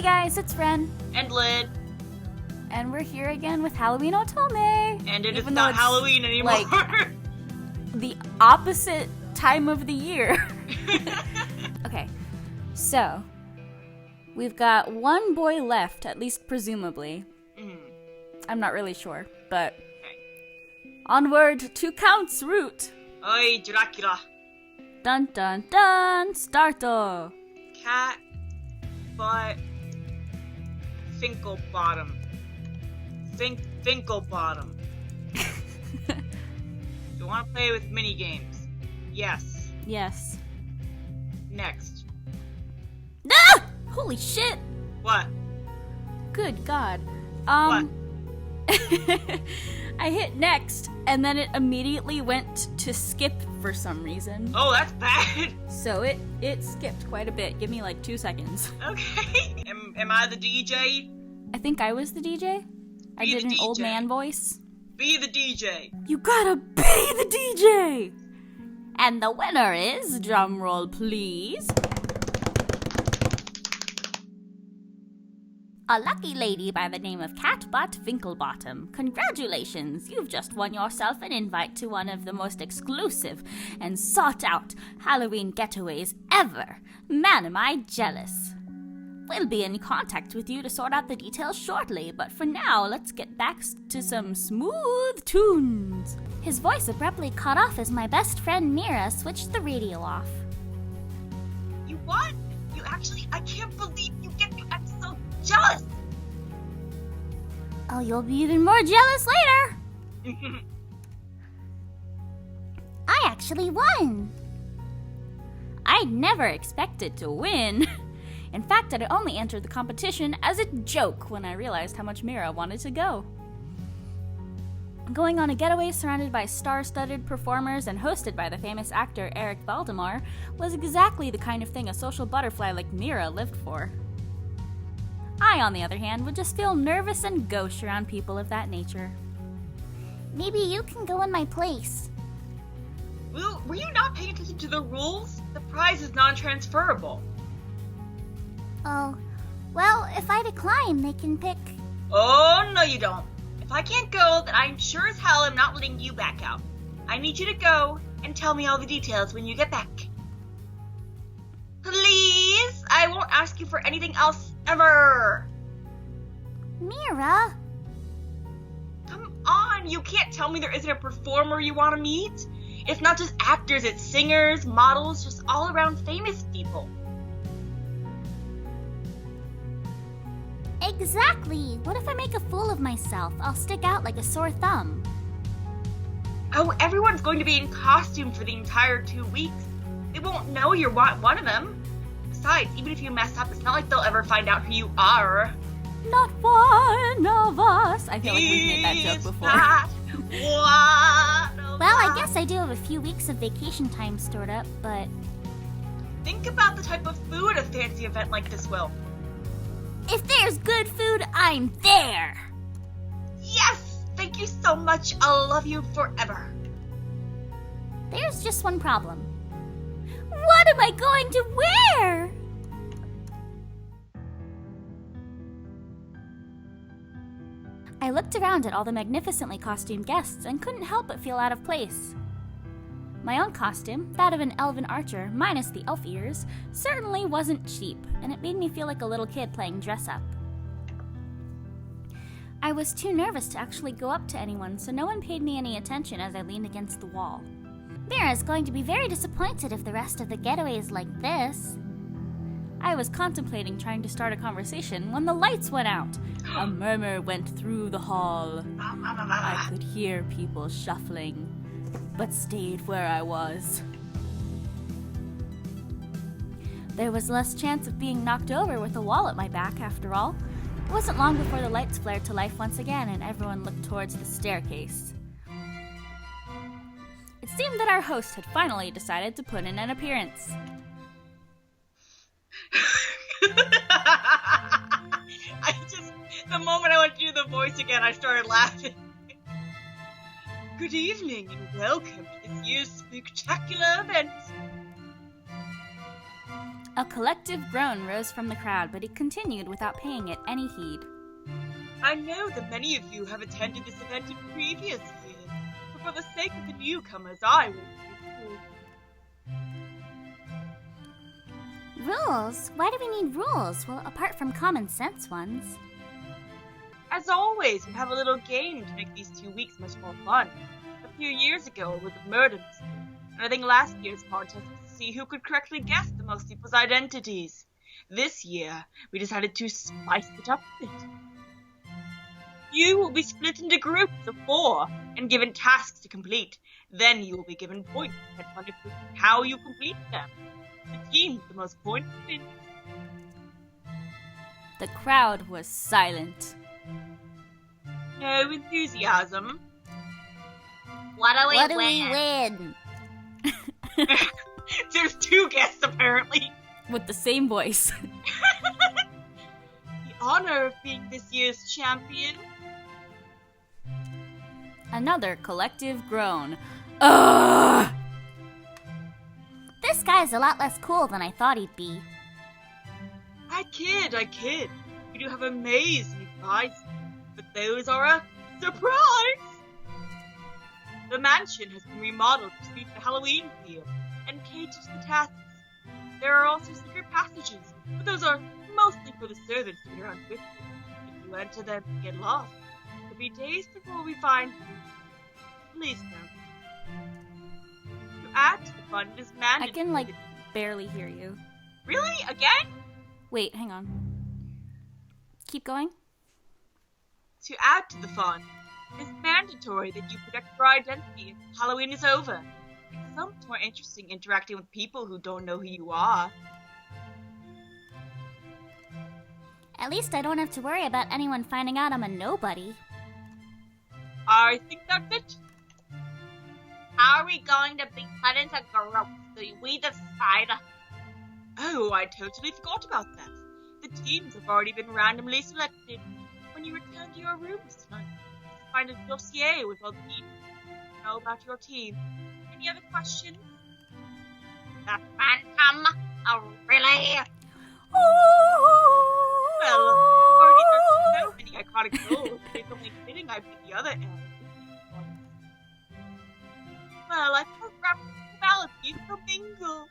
guys, it's Wren and Lyd, and we're here again with Halloween Otome. And it is not Halloween anymore. Like, the opposite time of the year. Okay, so we've got one boy left, at least presumably. I'm not really sure, but onward to Count's route. Oi, Dracula. Dun dun dun, starto. Cat, butt, Finkelbottom. Finkelbottom. Do you want to play with mini games? Yes. Yes. Next. Ah! Holy shit! What? Good God. What? I hit next, and then it immediately went to skip for some reason. Oh, that's bad. So it skipped quite a bit. Give me like 2 seconds. Okay. Am I the DJ? I think I was the DJ. I did an old man voice. Be the DJ. You gotta be the DJ! And the winner is, drumroll please, a lucky lady by the name of Catbutt Finkelbottom. Congratulations, you've just won yourself an invite to one of the most exclusive and sought-out Halloween getaways ever. Man, am I jealous. We'll be in contact with you to sort out the details shortly, but for now, let's get back to some smooth tunes. His voice abruptly cut off as my best friend Mira switched the radio off. You what? You actually, I can't believe you get me. I'm so jealous. Oh, you'll be even more jealous later. I actually won. I'd never expected to win. In fact, I'd only entered the competition as a joke when I realized how much Mira wanted to go. Going on a getaway surrounded by star-studded performers and hosted by the famous actor Eric Valdemar was exactly the kind of thing a social butterfly like Mira lived for. I, on the other hand, would just feel nervous and gauche around people of that nature. Maybe you can go in my place. Well, were you not paying attention to the rules? The prize is non-transferable. Oh, well, if I decline, they can pick... Oh, no you don't. If I can't go, then I'm sure as hell am not letting you back out. I need you to go and tell me all the details when you get back. Please? I won't ask you for anything else ever. Mira? Come on, you can't tell me there isn't a performer you want to meet. It's not just actors, it's singers, models, just all around famous people. Exactly. What if I make a fool of myself? I'll stick out like a sore thumb. Oh, everyone's going to be in costume for the entire 2 weeks. They won't know you're one of them. Besides, even if you mess up, it's not like they'll ever find out who you are. Not one of us. I feel like we've made that joke before. Well, I guess I do have a few weeks of vacation time stored up, but... Think about the type of food a fancy event like this will. If there's good food, I'm there! Yes! Thank you so much. I'll love you forever. There's just one problem. What am I going to wear? I looked around at all the magnificently costumed guests and couldn't help but feel out of place. My own costume, that of an elven archer, minus the elf ears, certainly wasn't cheap, and it made me feel like a little kid playing dress-up. I was too nervous to actually go up to anyone, so no one paid me any attention as I leaned against the wall. Mira's going to be very disappointed if the rest of the getaway is like this. I was contemplating trying to start a conversation when the lights went out. A murmur went through the hall. I could hear people shuffling, but stayed where I was. There was less chance of being knocked over with a wall at my back, after all. It wasn't long before the lights flared to life once again and everyone looked towards the staircase. It seemed that our host had finally decided to put in an appearance. The moment I went to do the voice again, I started laughing. Good evening and welcome to this year's spectacular event. A collective groan rose from the crowd, but he continued without paying it any heed. I know that many of you have attended this event in previous years, but for the sake of the newcomers, I will Rules? Why do we need rules? Well, apart from common sense ones. As always, we have a little game to make these 2 weeks much more fun. A few years ago, it was a murder mystery, and I think last year's contest was to see who could correctly guess the most people's identities. This year, we decided to spice it up a bit. You will be split into groups of 4 and given tasks to complete. Then you will be given points depending on how you complete them. The team with the most points wins. The crowd was silent. No enthusiasm. What do we win? There's 2 guests apparently. With the same voice. The honor of being this year's champion. Another collective groan. Ugh! This guy's a lot less cool than I thought he'd be. I kid. We do have amazing prizes, but those are a surprise! The mansion has been remodeled to suit the Halloween feel and cater to the tasks. There are also secret passages, but those are mostly for the servants to be around with you. If you enter them and get lost, it'll be days before we find you. Please don't. To add to the fun, it is mandatory. I can, barely hear you. Really? Again? Wait, hang on. Keep going. To add to the fun, it is mandatory that you protect your identity until Halloween is over. It's so much more interesting interacting with people who don't know who you are. At least I don't have to worry about anyone finding out I'm a nobody. I think that's it. How are we going to be cut into groups? Do we decide? Oh, I totally forgot about that. The teams have already been randomly selected. When you return to your rooms tonight, find a dossier with all the details you know about your team. Any other questions? The Phantom? Oh, really? Well, we've already done so many iconic roles. It's only fitting I pick the other end. Well, I think grab formalities for bingo.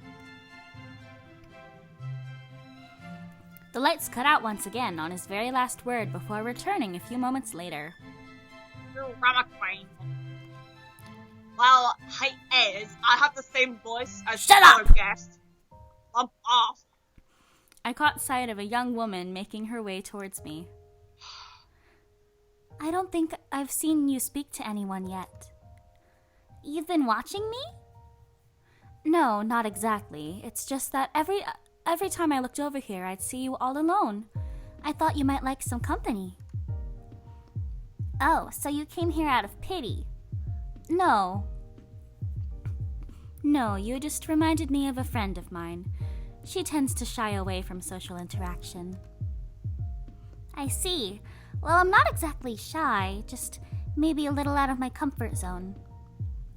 The lights cut out once again on his very last word before returning a few moments later. You're drama queen. Well, hi Ez, I have the same voice as Shut the other up! guest. I'm off. I caught sight of a young woman making her way towards me. I don't think I've seen you speak to anyone yet. You've been watching me? No, not exactly. It's just that every time I looked over here, I'd see you all alone. I thought you might like some company. Oh, so you came here out of pity? No, you just reminded me of a friend of mine. She tends to shy away from social interaction. I see. Well, I'm not exactly shy, just maybe a little out of my comfort zone.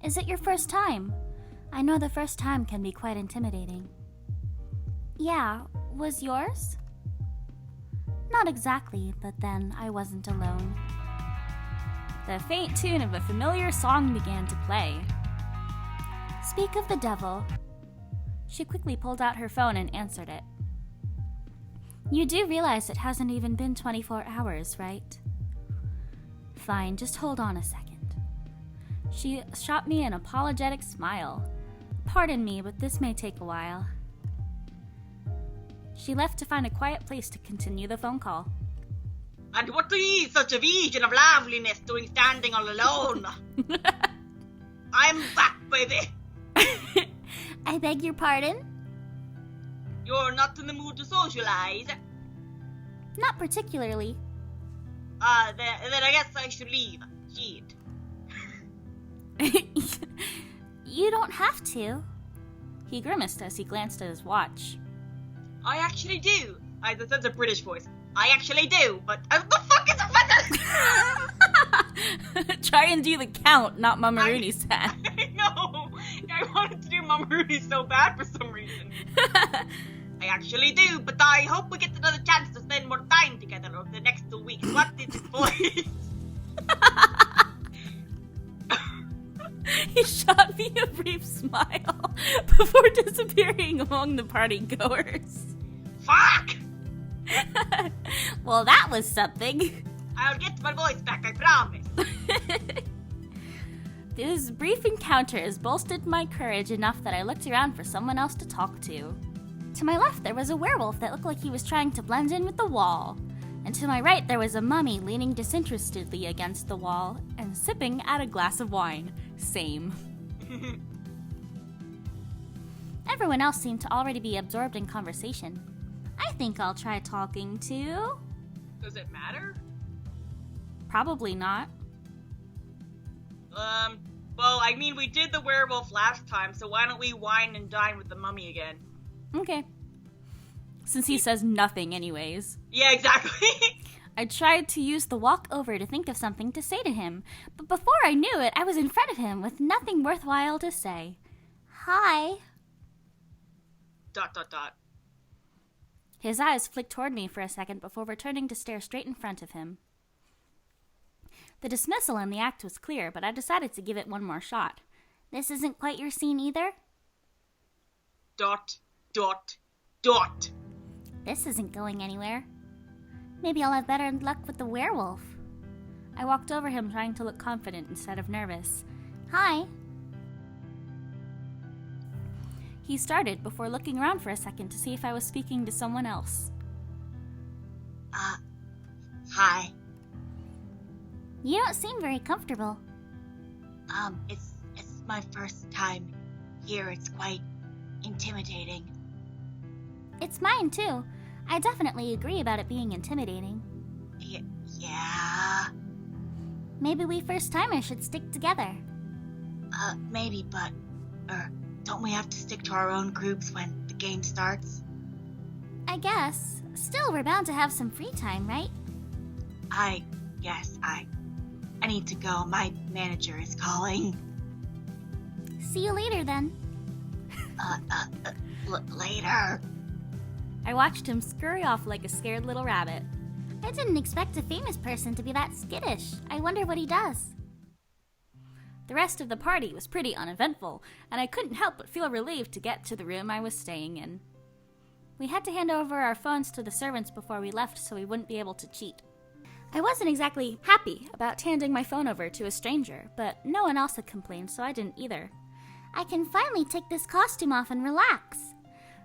Is it your first time? I know the first time can be quite intimidating. Yeah, was yours? Not exactly, but then I wasn't alone. The faint tune of a familiar song began to play. Speak of the devil. She quickly pulled out her phone and answered it. You do realize it hasn't even been 24 hours, right? Fine, just hold on a second. She shot me an apologetic smile. Pardon me, but this may take a while. She left to find a quiet place to continue the phone call. And what is such a vision of loveliness doing standing all alone? I'm back, baby. I beg your pardon? You're not in the mood to socialize? Not particularly. Then I guess I should leave. Shit. You don't have to. He grimaced as he glanced at his watch. I actually do. That's a British voice. I actually do, but the fuck is a feather? Try and do the count, not Mama Rooney said. I know. I wanted to do Mama Rooney so bad for some reason. I actually do, but I hope we get another chance to spend more time together over the next 2 weeks. What is this voice? He shot me a brief smile before disappearing among the party goers. Fuck! Well, that was something. I'll get my voice back, I promise. These brief encounters bolstered my courage enough that I looked around for someone else to talk to. To my left, there was a werewolf that looked like he was trying to blend in with the wall. And to my right, there was a mummy leaning disinterestedly against the wall and sipping at a glass of wine. Same. Everyone else seemed to already be absorbed in conversation. I think I'll try talking to... Does it matter? Probably not. Well, I mean, we did the werewolf last time, so why don't we wine and dine with the mummy again? Okay. Since he says nothing anyways. Yeah, exactly. I tried to use the walk over to think of something to say to him, but before I knew it, I was in front of him with nothing worthwhile to say. Hi. ... His eyes flicked toward me for a second before returning to stare straight in front of him. The dismissal in the act was clear, but I decided to give it one more shot. This isn't quite your scene either? ... This isn't going anywhere. Maybe I'll have better luck with the werewolf. I walked over him trying to look confident instead of nervous. Hi. He started before looking around for a second to see if I was speaking to someone else. Hi. You don't seem very comfortable. It's my first time here. It's quite intimidating. It's mine, too. I definitely agree about it being intimidating. Yeah? Maybe we first-timers should stick together. Maybe, but, don't we have to stick to our own groups when the game starts? I guess. Still, we're bound to have some free time, right? I need to go. My manager is calling. See you later, then. Later. I watched him scurry off like a scared little rabbit. I didn't expect a famous person to be that skittish. I wonder what he does. The rest of the party was pretty uneventful, and I couldn't help but feel relieved to get to the room I was staying in. We had to hand over our phones to the servants before we left so we wouldn't be able to cheat. I wasn't exactly happy about handing my phone over to a stranger, but no one else had complained, so I didn't either. I can finally take this costume off and relax.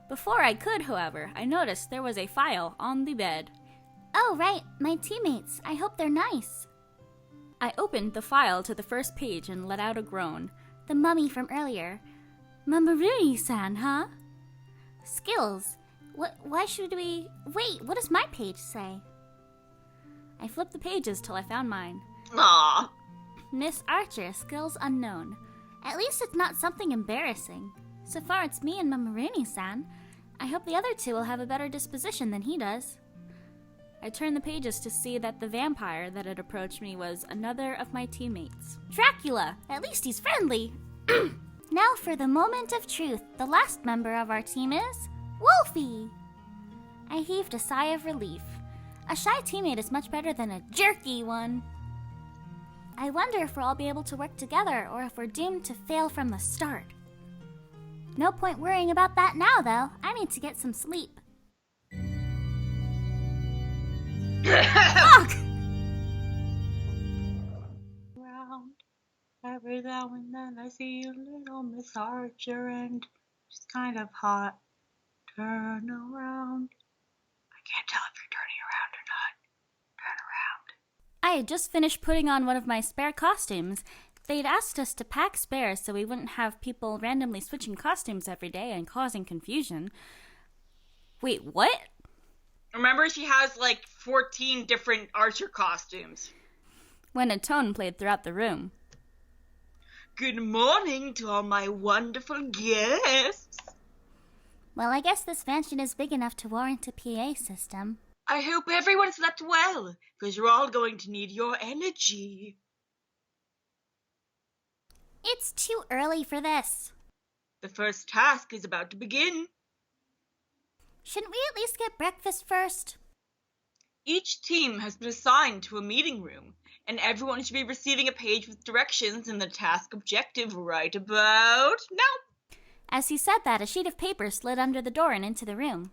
Before I could, however, I noticed there was a file on the bed. Oh, right, my teammates. I hope they're nice. I opened the file to the first page and let out a groan. The mummy from earlier. Mamaruni-san, huh? Skills. Why should we... Wait, what does my page say? I flipped the pages till I found mine. Aww. Miss Archer, skills unknown. At least it's not something embarrassing. So far it's me and Mamaruni-san. I hope the other two will have a better disposition than he does. I turned the pages to see that the vampire that had approached me was another of my teammates. Dracula! At least he's friendly! Now for the moment of truth. The last member of our team is... Wolfie! I heaved a sigh of relief. A shy teammate is much better than a jerky one. I wonder if we'll all be able to work together or if we're doomed to fail from the start. No point worrying about that now, though. I need to get some sleep. Fuck! Round. Every now and then I see a little Miss Archer and she's kind of hot. Turn around. I can't tell if you're turning around or not. Turn around. I had just finished putting on one of my spare costumes. They'd asked us to pack spares so we wouldn't have people randomly switching costumes every day and causing confusion. Wait, what? Remember, she has like 14 different Archer costumes. When a tone played throughout the room. Good morning to all my wonderful guests. Well, I guess this mansion is big enough to warrant a PA system. I hope everyone slept well, because you're all going to need your energy. It's too early for this. The first task is about to begin. Shouldn't we at least get breakfast first? Each team has been assigned to a meeting room, and everyone should be receiving a page with directions and the task objective right about now. As he said that, a sheet of paper slid under the door and into the room.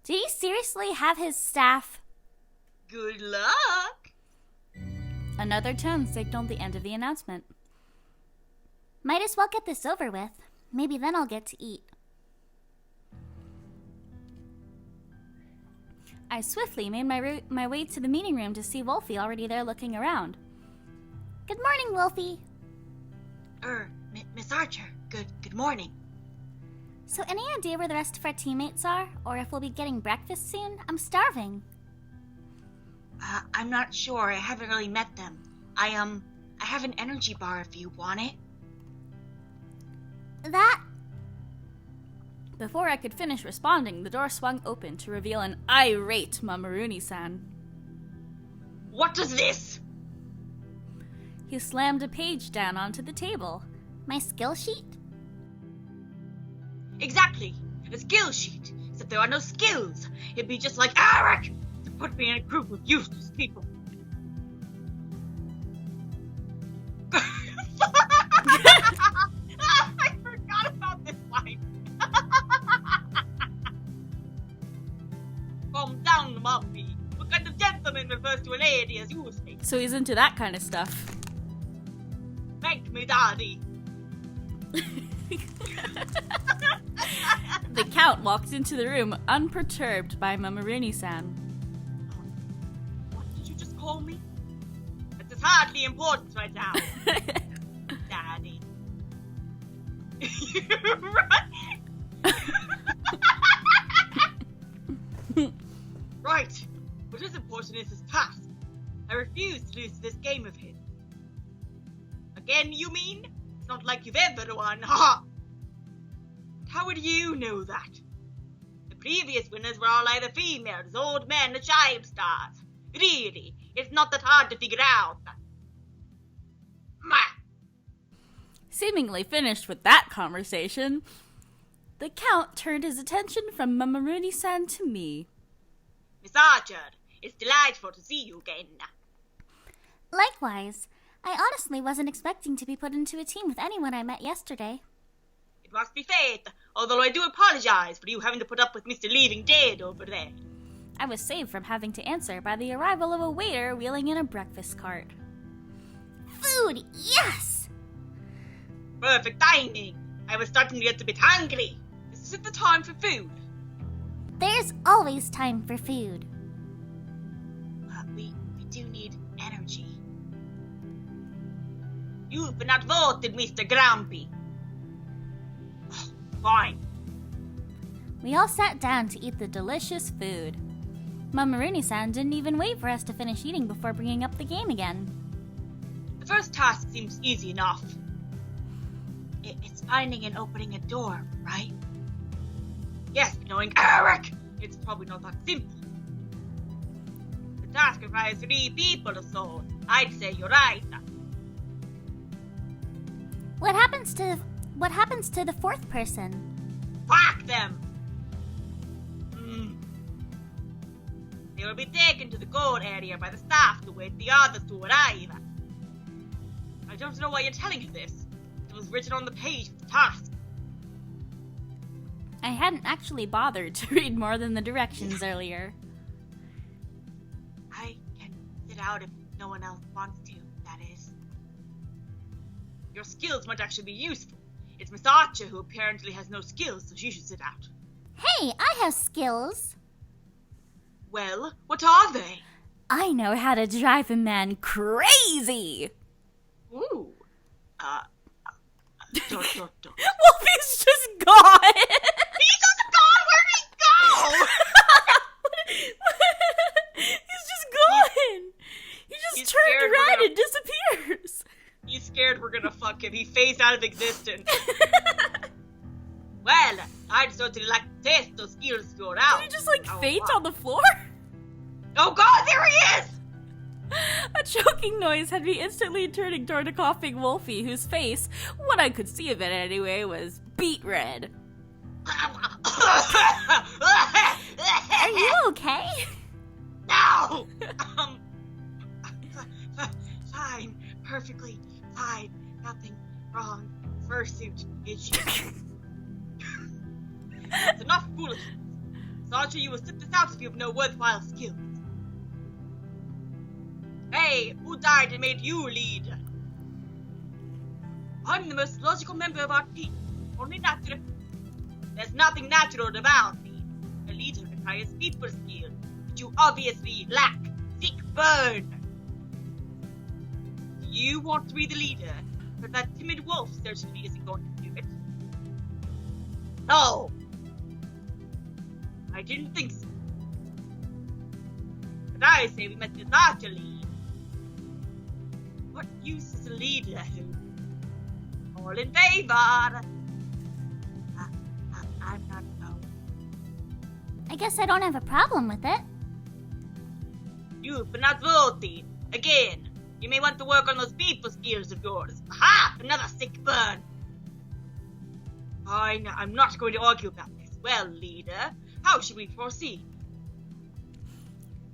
Did he seriously have his staff? Good luck! Another tone signaled the end of the announcement. Might as well get this over with. Maybe then I'll get to eat. I swiftly made my way to the meeting room to see Wolfie already there looking around. Good morning, Wolfie. Miss Archer, good morning. So any idea where the rest of our teammates are? Or if we'll be getting breakfast soon? I'm starving. I'm not sure. I haven't really met them. I have an energy bar if you want it. That... Before I could finish responding, the door swung open to reveal an irate Mamaruni-san. What is this? He slammed a page down onto the table. My skill sheet? Exactly. A skill sheet. Except there are no skills. It'd be just like Eric to put me in a group of useless people. I forgot about this line. Calm down, Mommy. What kind of gentleman refers to a lady as you say? So he's into that kind of stuff. Thank me, Daddy. The Count walked into the room unperturbed by Mamaruni-san. What did you just call me? That is hardly important right now. Daddy. Right. What is important is his task. I refuse to lose this game of his. Again, you mean? It's not like you've ever won, ha! How would you know that? The previous winners were all either females, old men, or child stars. Really, it's not that hard to figure out. Seemingly finished with that conversation, the Count turned his attention from Mamaruni-san to me. Miss Archer, it's delightful to see you again. Likewise. I honestly wasn't expecting to be put into a team with anyone I met yesterday. It must be fate, although I do apologize for you having to put up with Mr. Leaving Dead over there. I was saved from having to answer by the arrival of a waiter wheeling in a breakfast cart. Food, yes! Perfect timing. I was starting to get a bit hungry. Is it the time for food? There's always time for food. We do need energy. You've not voted, Mr. Grumpy. Fine. We all sat down to eat the delicious food. Mamaruni-san didn't even wait for us to finish eating before bringing up the game again. The first task seems easy enough. It's finding and opening a door, right? Yes, knowing Eric, it's probably not that simple. The task requires 3 people or so. I'd say you're right. What happens to the fourth person? Fuck them! They will be taken to the gold area by the staff to wait the others to arrive. I don't know why you're telling me this. It was written on the page of the task. I hadn't actually bothered to read more than the directions earlier. I can sit out if no one else wants to, that is. Your skills might actually be useful. It's Miss Archer who apparently has no skills, so she should sit out. Hey, I have skills. Well, what are they? I know how to drive a man crazy. Ooh. Don't. Wolfie's just gone. He's just gone! Where'd he go? He's just gone. He just turned red and disappears. He's scared we're gonna fuck him. He phased out of existence. Well, I'd certainly like to test those skills you're out. Did he just faint on the floor? Oh god, there he is! A choking noise had me instantly turning toward a coughing Wolfie, whose face, what I could see of it anyway, was beet red. okay? No! Fine. Perfectly fine. Nothing wrong. Fursuit issue. It's enough foolishness. Sergeant, you will sit this out if you have no worthwhile skills. Hey, who died and made you lead? I'm the most logical member of our team. Only natural. There's nothing natural about me. A leader requires people skills, but you obviously lack. Sick burn. Do you want to be the leader? But that timid wolf certainly isn't going to do it. No. I didn't think so. But I say we must without a lead. What use is a leader who? All in favor. I'm not known. I guess I don't have a problem with it. You've been outvoted. Again. You may want to work on those people skills of yours. Aha! Another sick burn. Fine, I'm not going to argue about this. Well, leader, how should we proceed?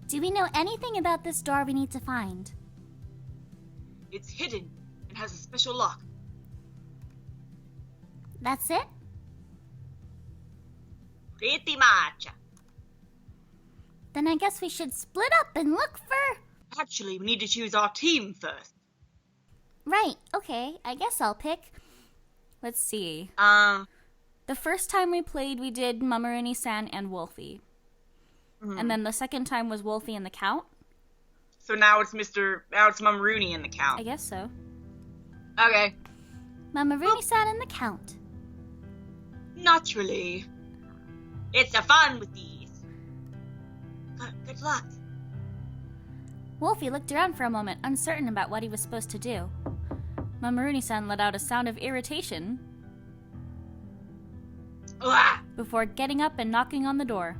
Do we know anything about this door we need to find? It's hidden and has a special lock. That's it? Pretty much. Then I guess we should split up and look for... Actually, we need to choose our team first. Right, okay, I guess I'll pick. Let's see. The first time we played, we did Mamaruni-san and Wolfie. Mm-hmm. And then the second time was Wolfie and the Count. So now it's Mamaruni and the Count. I guess so. Okay. Mamaruni-san and the Count. Naturally. It's a fun with these. Good luck. Wolfie looked around for a moment, uncertain about what he was supposed to do. Mamaruni-san let out a sound of irritation before getting up and knocking on the door.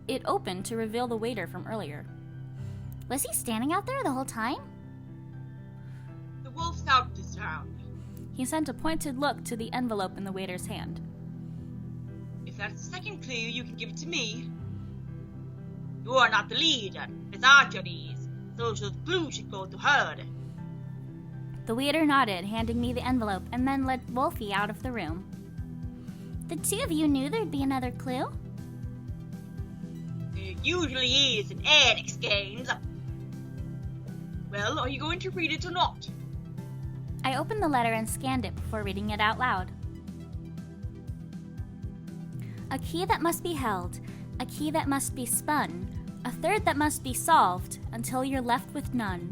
It opened to reveal the waiter from earlier. Was he standing out there the whole time? The wolf sounded the sound. He sent a pointed look to the envelope in the waiter's hand. If that's the second clue, you can give it to me. You are not the leader. It's Archery's. So the clue should go to her. The waiter nodded, handing me the envelope, and then led Wolfie out of the room. The two of you knew there'd be another clue? There usually is in Annex games. Well, are you going to read it or not? I opened the letter and scanned it before reading it out loud. A key that must be held, a key that must be spun, a third that must be solved until you're left with none.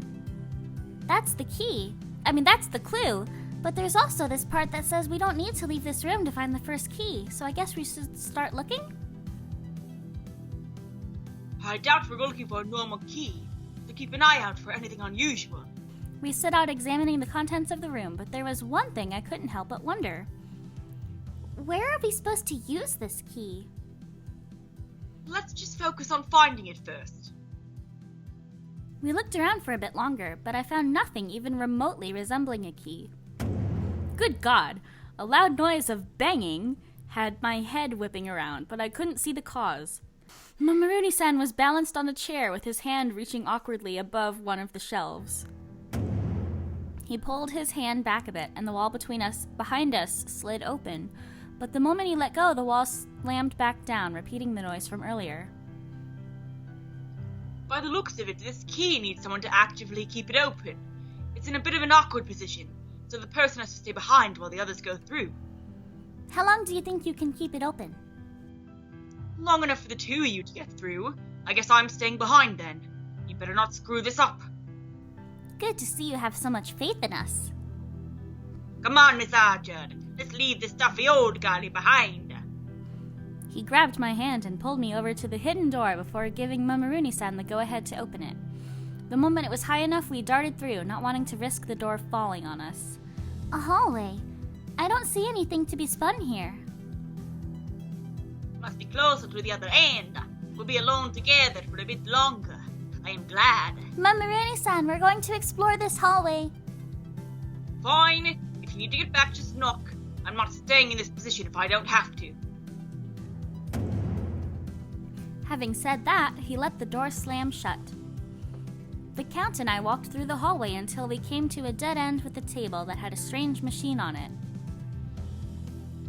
That's the key. That's the clue. But there's also this part that says we don't need to leave this room to find the first key, so I guess we should start looking? I doubt we're looking for a normal key, so keep an eye out for anything unusual. We set out examining the contents of the room, but there was one thing I couldn't help but wonder. Where are we supposed to use this key? Let's just focus on finding it first. We looked around for a bit longer, but I found nothing even remotely resembling a key. Good God! A loud noise of banging had my head whipping around, but I couldn't see the cause. Mamaruni-san was balanced on a chair with his hand reaching awkwardly above one of the shelves. He pulled his hand back a bit, and the wall behind us slid open, but the moment he let go, the wall slammed back down, repeating the noise from earlier. By the looks of it, this key needs someone to actively keep it open. It's in a bit of an awkward position, so the person has to stay behind while the others go through. How long do you think you can keep it open? Long enough for the two of you to get through. I guess I'm staying behind then. You better not screw this up. Good to see you have so much faith in us. Come on, Miss Archer. Let's leave this stuffy old guy behind. He grabbed my hand and pulled me over to the hidden door before giving Mamaruni-san the go-ahead to open it. The moment it was high enough, we darted through, not wanting to risk the door falling on us. A hallway. I don't see anything to be spun here. Must be closer to the other end. We'll be alone together for a bit longer. I am glad. Mamaruni-san, we're going to explore this hallway. Fine. If you need to get back, just knock. I'm not staying in this position if I don't have to. Having said that, he let the door slam shut. The Count and I walked through the hallway until we came to a dead end with a table that had a strange machine on it.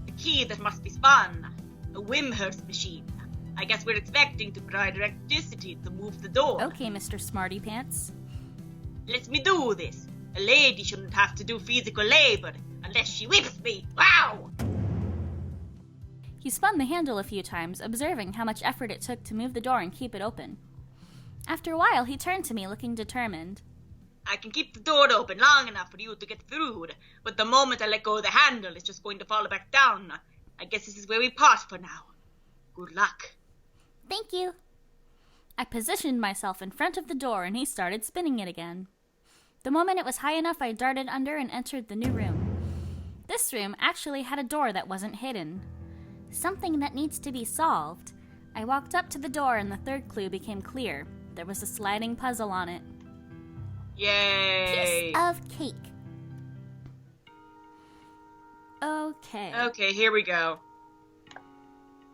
A key that must be spun. A Wimhurst machine. I guess we're expecting to provide electricity to move the door. Okay, Mr. Smarty Pants. Let me do this. A lady shouldn't have to do physical labor unless she whips me. Wow! He spun the handle a few times, observing how much effort it took to move the door and keep it open. After a while, he turned to me, looking determined. I can keep the door open long enough for you to get through, but the moment I let go of the handle, it's just going to fall back down. I guess this is where we part for now. Good luck. Thank you. I positioned myself in front of the door and he started spinning it again. The moment it was high enough, I darted under and entered the new room. This room actually had a door that wasn't hidden. Something that needs to be solved. I walked up to the door and the third clue became clear. There was a sliding puzzle on it. Yay! Piece of cake. Okay. Okay, here we go.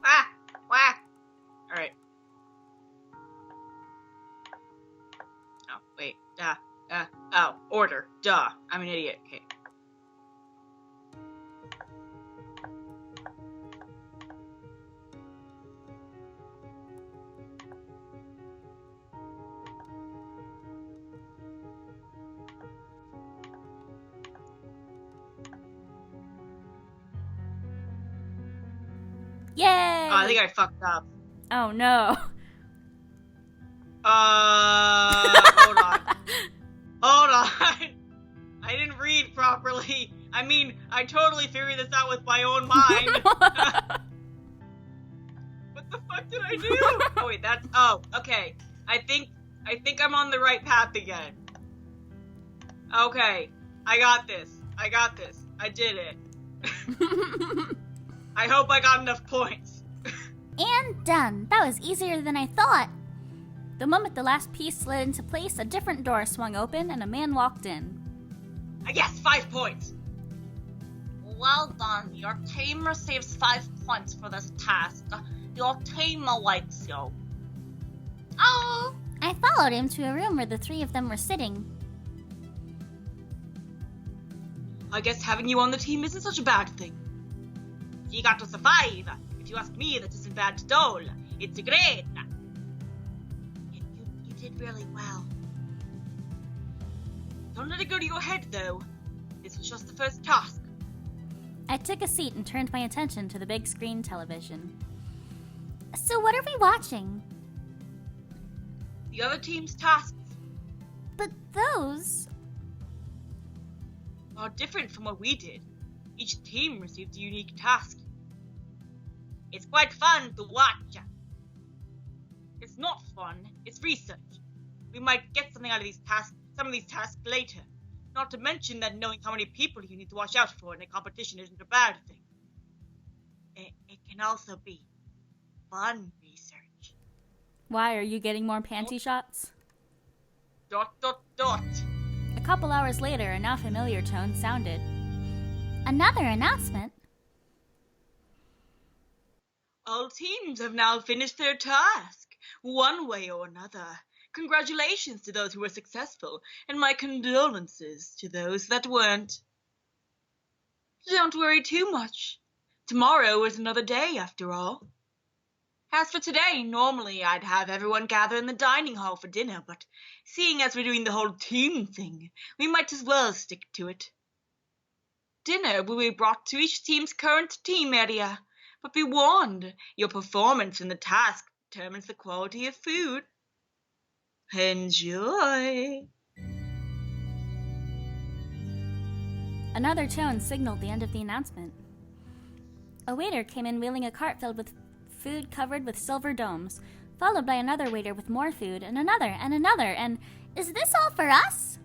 Ah! Wah! Alright. Oh, wait. Order. Duh. I'm an idiot. Okay. Yay! Oh, I think I fucked up. Oh no. Hold on. Hold on. I didn't read properly. I mean, I totally figured this out with my own mind. What the fuck did I do? Oh wait, okay. I think I'm on the right path again. Okay. I got this. I did it. I hope I got enough points. And done. That was easier than I thought. The moment the last piece slid into place, a different door swung open and a man walked in. Yes, 5 points. Well done. Your team receives 5 points for this task. Your team awaits you. Oh! I followed him to a room where the three of them were sitting. I guess having you on the team isn't such a bad thing. You got to survive. If you ask me, that isn't bad at all. It's great. You did really well. Don't let it go to your head, though. This was just the first task. I took a seat and turned my attention to the big screen television. So what are we watching? The other team's tasks But those... are different from what we did. Each team received a unique task. It's quite fun to watch. It's not fun, it's research. We might get something out of some of these tasks later. Not to mention that knowing how many people you need to watch out for in a competition isn't a bad thing. It can also be fun research. Why, are you getting more panty shots? ... A couple hours later, a now familiar tone sounded. Another announcement? All teams have now finished their task, one way or another. Congratulations to those who were successful, and my condolences to those that weren't. Don't worry too much. Tomorrow is another day, after all. As for today, normally I'd have everyone gather in the dining hall for dinner, but seeing as we're doing the whole team thing, we might as well stick to it. Dinner will be brought to each team's current team area, but be warned, your performance in the task determines the quality of food. Enjoy! Another tone signaled the end of the announcement. A waiter came in wheeling a cart filled with food covered with silver domes, followed by another waiter with more food, and another, and is this all for us?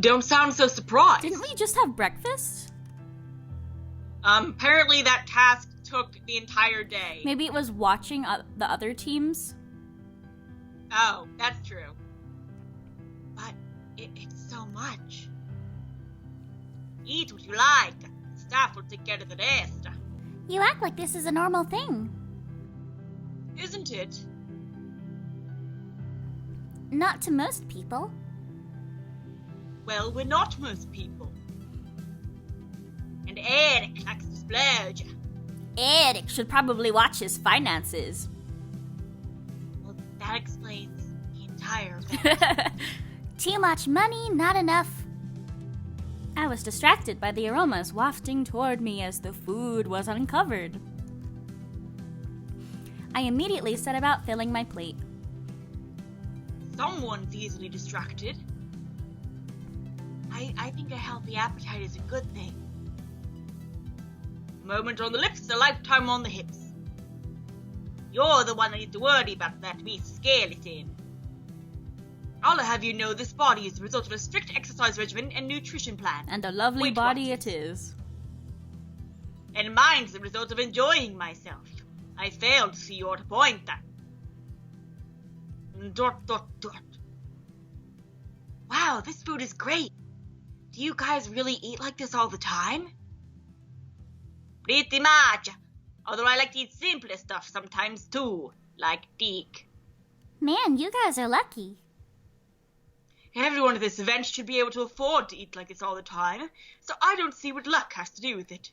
Don't sound so surprised. Didn't we just have breakfast? Apparently that task took the entire day. Maybe it was watching the other teams? Oh, that's true. But it's so much. Eat what you like. Staff will take care of the rest. You act like this is a normal thing. Isn't it? Not to most people. Well, we're not most people. And Eric likes to splurge. Eric should probably watch his finances. Well, that explains the entire event. Too much money, not enough. I was distracted by the aromas wafting toward me as the food was uncovered. I immediately set about filling my plate. Someone's easily distracted. I think a healthy appetite is a good thing. A moment on the lips, a lifetime on the hips. You're the one that needs to worry about that wee skeleton. I'll have you know this body is the result of a strict exercise regimen and nutrition plan. And a lovely body it is. And mine's the result of enjoying myself. I failed to see your point that. Dot, dot, dot. Wow, this food is great. Do you guys really eat like this all the time? Pretty much. Although I like to eat simpler stuff sometimes too, like Deke. Man, you guys are lucky. Everyone at this event should be able to afford to eat like this all the time, so I don't see what luck has to do with it.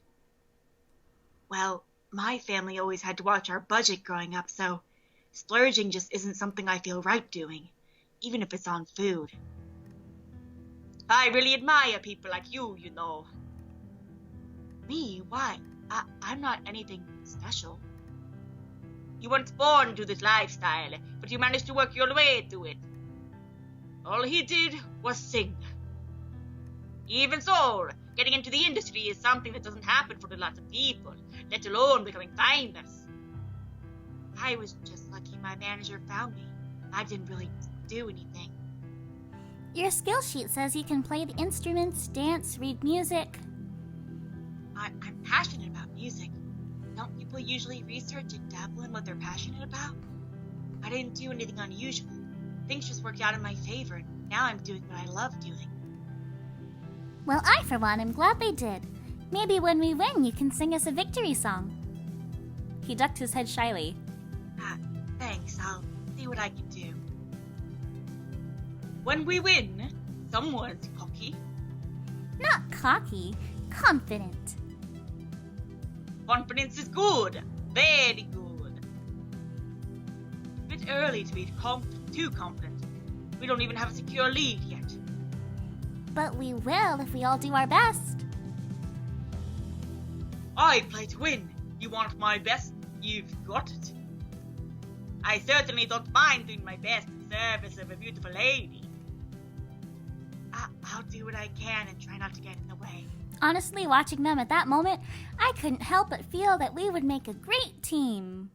Well, my family always had to watch our budget growing up, so splurging just isn't something I feel right doing, even if it's on food. I really admire people like you, you know. Me? Why? I'm not anything special. You weren't born to this lifestyle, but you managed to work your way through it. All he did was sing. Even so, getting into the industry is something that doesn't happen for lots of people, let alone becoming famous. I was just lucky my manager found me. I didn't really do anything. Your skill sheet says you can play the instruments, dance, read music. I'm passionate about music. Don't people usually research and dabble in what they're passionate about? I didn't do anything unusual. Things just worked out in my favor, and now I'm doing what I love doing. Well, I, for one, am glad they did. Maybe when we win, you can sing us a victory song. He ducked his head shyly. Thanks, I'll see what I can do. When we win, someone's cocky. Not cocky, confident. Confidence is good. Very good. A bit early to be too confident. We don't even have a secure lead yet. But we will if we all do our best. I play to win. You want my best? You've got it. I certainly don't mind doing my best in service of a beautiful lady. I'll do what I can and try not to get in the way. Honestly, watching them at that moment, I couldn't help but feel that we would make a great team.